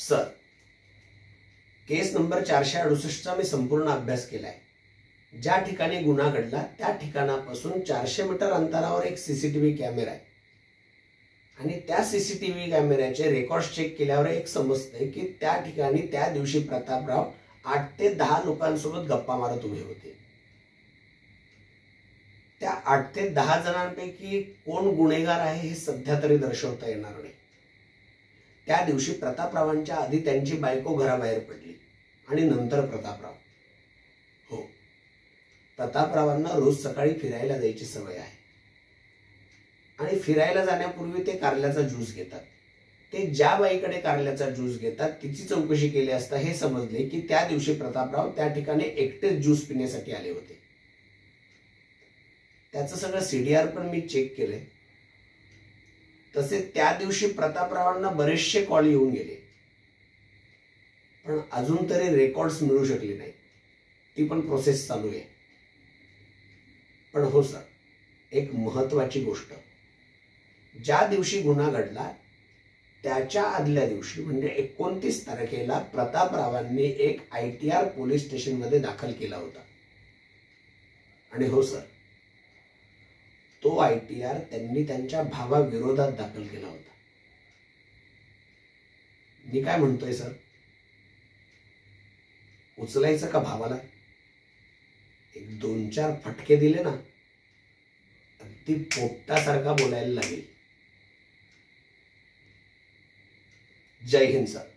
Sir, केस number 468चा मी संपूर्ण अभ्यास केलाय. ज्या ठिकाणी गुन्हा घडला त्या ठिकाणापासून 400 मीटर अंतरावर एक सीसीटीव्ही कॅमेरा आहे आणि त्या सीसीटीव्ही कॅमेऱ्याचे रेकॉर्ड चेक केल्यावर एक समजते की त्या ठिकाणी त्या दिवशी प्रतापराव 8 ते 10 लोकांसोबत गप्पा मारत उभे होते. त्या 8 ते 10 जणांपैकी कोण गुन्हेगार आहे हे सध्या तरी दर्शवता येणार नाही. त्या दिवशी प्रतापरावांच्या आधी त्यांची बायको घराबाहेर पडली आणि नंतर प्रतापराव. हो, प्रतापरावांना रोज सकाळी फिरायला जायची सवय आहे आणि फिरायला जाण्यापूर्वी ते कारल्याचा ज्यूस घेतात. ते ज्या बाईकडे कारल्याचा ज्यूस घेतात तिची चौकशी केली असता हे समजले की त्या दिवशी प्रतापराव त्या ठिकाणी एकटेच ज्यूस पिण्यासाठी आले होते. त्याचं सगळं सीडीआर पण मी चेक केलंय. तसे त्या दिवशी प्रतापरावांना बरेचसे कॉल येऊन गेले, पण अजून तरी रेकॉर्ड्स मिळू शकले नाही. ती पण प्रोसेस चालू आहे. पण हो सर, एक महत्वाची गोष्ट, ज्या दिवशी गुन्हा घडला त्याच्या आदल्या दिवशी म्हणजे 29 तारखेला प्रतापरावांनी एक ITR पोलीस स्टेशनमध्ये दाखल केला होता. आणि हो सर, तो ITR त्यांनी त्यांच्या भावाविरोधात दाखल केला होता. मी काय म्हणतोय सर, उचलायचं का भावाला? एक 2-4 फटके दिले ना, अगदी पोपटासारखा बोलायला लागेल. जय हिंद सर.